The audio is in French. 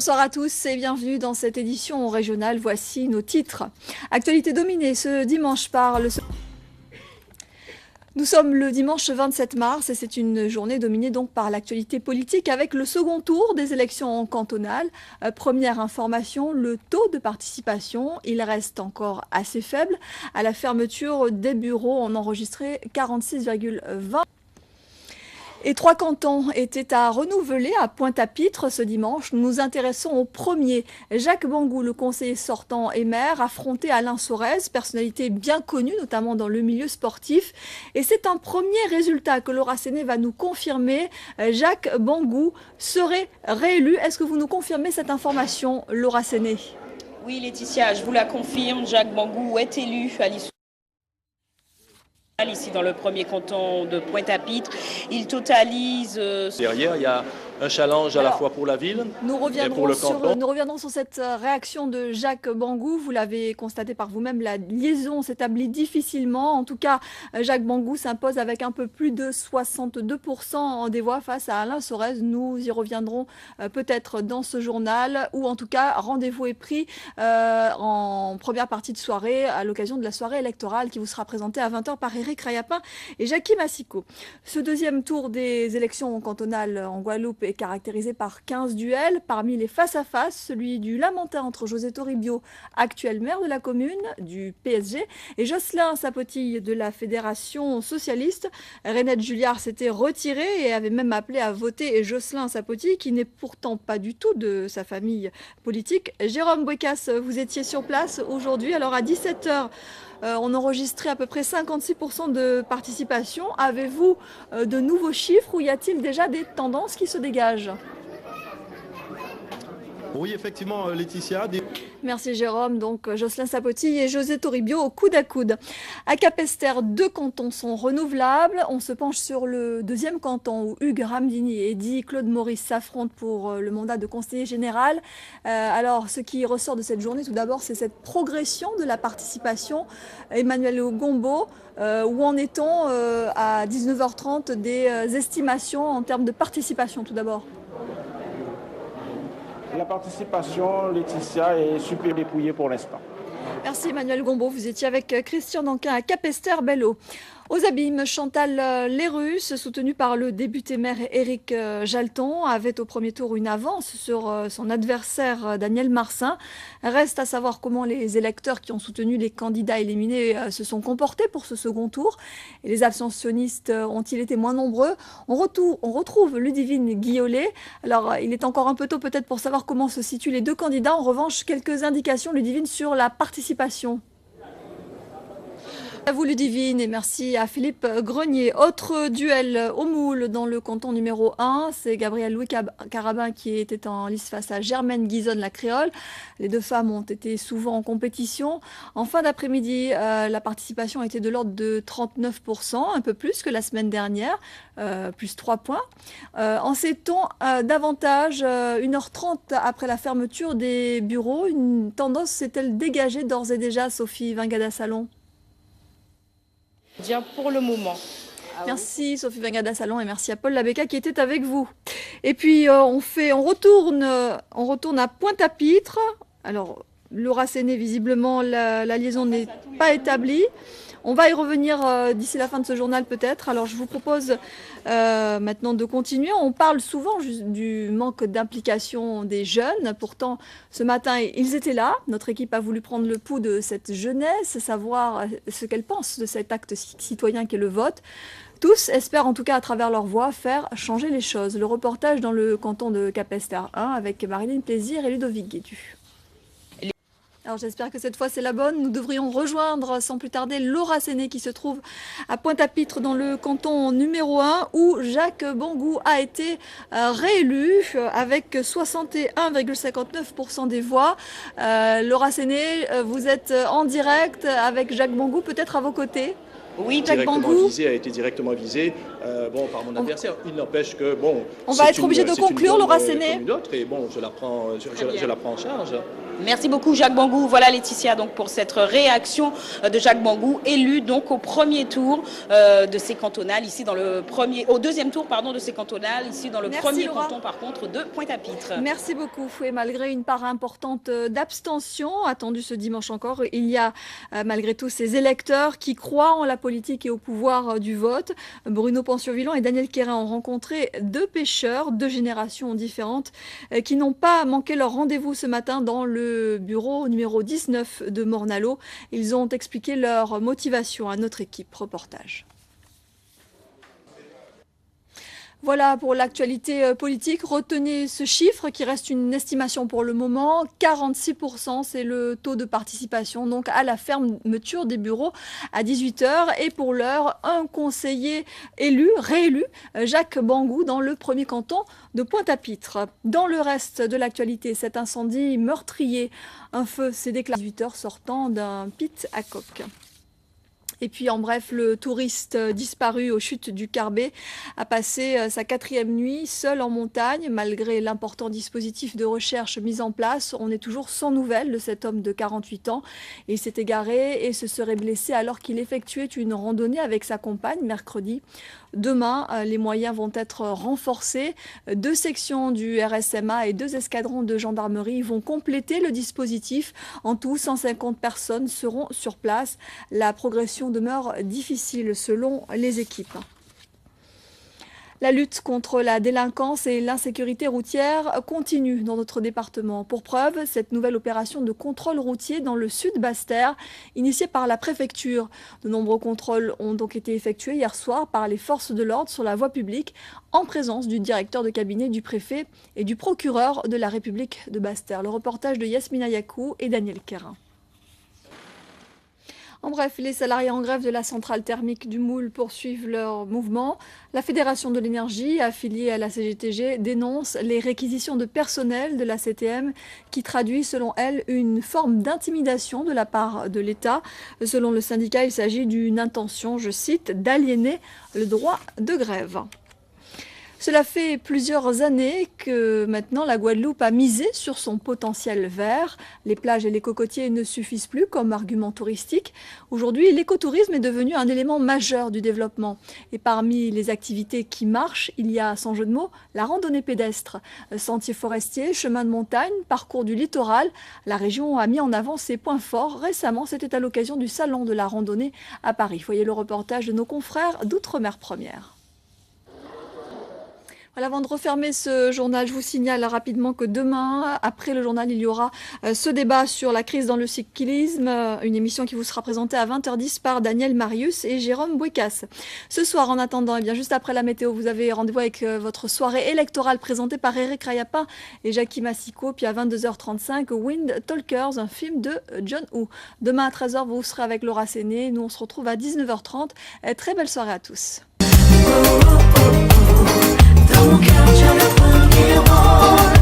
Bonsoir à tous et bienvenue dans cette édition régionale. Voici nos titres. Actualité dominée ce dimanche par le... Nous sommes le dimanche 27 mars et c'est une journée dominée donc par l'actualité politique avec le second tour des élections cantonales. Première information, le taux de participation, il reste encore assez faible. À la fermeture des bureaux, on enregistrait 46,20%. Et 3 cantons étaient à renouveler à Pointe-à-Pitre ce dimanche. Nous nous intéressons au premier. Jacques Bangou, le conseiller sortant et maire, affronté Alain Sorez, personnalité bien connue, notamment dans le milieu sportif. Et c'est un premier résultat que Laura Séné va nous confirmer. Jacques Bangou serait réélu. Est-ce que vous nous confirmez cette information, Laura Séné? Oui, Laetitia, je vous la confirme. Jacques Bangou est élu à l'issue. Ici dans le premier canton de Pointe-à-Pitre. Il totalise... Derrière, il y a un challenge à la fois pour la ville et pour le canton. Nous reviendrons sur cette réaction de Jacques Bangou. Vous l'avez constaté par vous-même, la liaison s'établit difficilement. En tout cas, Jacques Bangou s'impose avec un peu plus de 62% des voix face à Alain Sorez. Nous y reviendrons peut-être dans ce journal, ou en tout cas, rendez-vous est pris en première partie de soirée à l'occasion de la soirée électorale qui vous sera présentée à 20h par Éric Rayapin et Jackie Massico. Ce deuxième tour des élections cantonales en Guadeloupe est caractérisé par 15 duels. Parmi les face-à-face, celui du Lamentin entre José Toribio, actuel maire de la commune, du PSG, et Jocelyn Sapotille de la Fédération socialiste. Renette Julliard s'était retirée et avait même appelé à voter Jocelyn Sapotille, qui n'est pourtant pas du tout de sa famille politique. Jérôme Bouécasse, vous étiez sur place aujourd'hui. Alors à 17h, on enregistrait à peu près 56% de participation. Avez-vous de nouveaux chiffres ou y a-t-il déjà des tendances qui se dégagent? Oui, effectivement, Laetitia. Merci Jérôme. Donc Jocelyn Sapotille et José Toribio au coude à coude. À Capesterre, 2 cantons sont renouvelables. On se penche sur le deuxième canton où Hugues Ramdini et Eddie Claude Maurice s'affrontent pour le mandat de conseiller général. Alors ce qui ressort de cette journée tout d'abord, c'est cette progression de la participation. Emmanuel Gombeau, où en est-on à 19h30 des estimations en termes de participation tout d'abord? La participation, Laetitia, est super dépouillée pour l'instant. Merci Emmanuel Gombeau. Vous étiez avec Christian Danquin à Capesterre-Belle-Eau. Aux abîmes, Chantal Lérus, soutenue par le député maire Éric Jalton, avait au premier tour une avance sur son adversaire Daniel Marsin. Reste à savoir comment les électeurs qui ont soutenu les candidats éliminés se sont comportés pour ce second tour. Et les abstentionnistes ont-ils été moins nombreux? On retrouve Ludivine Guillolet. Alors, il est encore un peu tôt peut-être pour savoir comment se situent les deux candidats. En revanche, quelques indications, Ludivine, sur la participation. À vous Ludivine et merci à Philippe Grenier. Autre duel au moule dans le canton numéro 1, c'est Gabriel Louis Carabin qui était en lice face à Germaine Guizonne la Créole. Les deux femmes ont été souvent en compétition. En fin d'après-midi, la participation était de l'ordre de 39%, un peu plus que la semaine dernière, plus 3 points. En sait-on davantage 1h30 après la fermeture des bureaux? Une tendance s'est-elle dégagée d'ores et déjà, Sophie Vingada-Salon? Bien pour le moment. Merci Sophie Vingada-Salon et merci à Paul Labéca qui était avec vous. Et puis on retourne à Pointe-à-Pitre. Alors Laura Séné, visiblement la liaison n'est pas établie. On va y revenir d'ici la fin de ce journal peut-être. Alors je vous propose maintenant de continuer. On parle souvent du manque d'implication des jeunes. Pourtant, ce matin, ils étaient là. Notre équipe a voulu prendre le pouls de cette jeunesse, savoir ce qu'elle pense de cet acte citoyen qu'est le vote. Tous espèrent en tout cas à travers leur voix faire changer les choses. Le reportage dans le canton de Capesterre 1 avec Marilyn Plaisir et Ludovic Guédu. Alors j'espère que cette fois c'est la bonne. Nous devrions rejoindre sans plus tarder Laura Séné qui se trouve à Pointe-à-Pitre dans le canton numéro 1 où Jacques Bangou a été réélu avec 61,59% des voix. Laura Séné, vous êtes en direct avec Jacques Bangou peut-être à vos côtés. Oui, Jacques Bangou a été directement visé par mon adversaire. Il n'empêche que on va être obligé de conclure, Laura Séné. Et bon, je la prends en charge. Merci beaucoup Jacques Bangou. Voilà Laetitia donc pour cette réaction de Jacques Bangou, élu donc au premier tour de ces cantonales ici dans le premier, au deuxième tour pardon de ces cantonales ici dans le premier canton par contre de Pointe-à-Pitre. Merci beaucoup. Et malgré une part importante d'abstention attendue ce dimanche encore, il y a malgré tout ces électeurs qui croient en la politique et au pouvoir du vote. Bruno Panciot-Villon et Daniel Quérin ont rencontré deux pêcheurs, deux générations différentes, qui n'ont pas manqué leur rendez-vous ce matin dans le bureau numéro 19 de Morne-à-l'Eau. Ils ont expliqué leur motivation à notre équipe. Reportage. Voilà pour l'actualité politique. Retenez ce chiffre qui reste une estimation pour le moment. 46%, c'est le taux de participation donc à la fermeture des bureaux à 18h. Et pour l'heure, un conseiller réélu, Jacques Bangou, dans le premier canton de Pointe-à-Pitre. Dans le reste de l'actualité, cet incendie meurtrier, un feu s'est déclaré à 18h sortant d'un pit à coke. Et puis en bref, le touriste disparu aux chutes du Carbet a passé sa 4e nuit seul en montagne. Malgré l'important dispositif de recherche mis en place, on est toujours sans nouvelles de cet homme de 48 ans. Il s'est égaré et se serait blessé alors qu'il effectuait une randonnée avec sa compagne mercredi. Demain, les moyens vont être renforcés. 2 sections du RSMA et 2 escadrons de gendarmerie vont compléter le dispositif. En tout, 150 personnes seront sur place. La progression demeure difficile selon les équipes. La lutte contre la délinquance et l'insécurité routière continue dans notre département. Pour preuve, cette nouvelle opération de contrôle routier dans le sud Basse-Terre, initiée par la préfecture. De nombreux contrôles ont donc été effectués hier soir par les forces de l'ordre sur la voie publique, en présence du directeur de cabinet du préfet et du procureur de la République de Basse-Terre. Le reportage de Yasmina Yakou et Daniel Quérin. En bref, les salariés en grève de la centrale thermique du Moule poursuivent leur mouvement. La Fédération de l'énergie, affiliée à la CGTG, dénonce les réquisitions de personnel de la CTM qui traduit, selon elle, une forme d'intimidation de la part de l'État. Selon le syndicat, il s'agit d'une intention, je cite, d'aliéner le droit de grève. Cela fait plusieurs années que maintenant la Guadeloupe a misé sur son potentiel vert. Les plages et les cocotiers ne suffisent plus comme argument touristique. Aujourd'hui, l'écotourisme est devenu un élément majeur du développement. Et parmi les activités qui marchent, il y a, sans jeu de mots, la randonnée pédestre. Sentiers forestiers, chemins de montagne, parcours du littoral. La région a mis en avant ses points forts. Récemment, c'était à l'occasion du salon de la randonnée à Paris. Voyez le reportage de nos confrères d'Outre-mer Première. Voilà, avant de refermer ce journal, je vous signale rapidement que demain, après le journal, il y aura ce débat sur la crise dans le cyclisme, une émission qui vous sera présentée à 20h10 par Daniel Marius et Jérôme Bouécasse. Ce soir, en attendant, et bien juste après la météo, vous avez rendez-vous avec votre soirée électorale présentée par Eric Rayapin et Jackie Massico. Puis à 22h35, Wind Talkers, un film de John Woo. Demain à 13h, vous serez avec Laura Séné. Nous, on se retrouve à 19h30. Très belle soirée à tous. Dans mon cœur, tu as le premier rôle.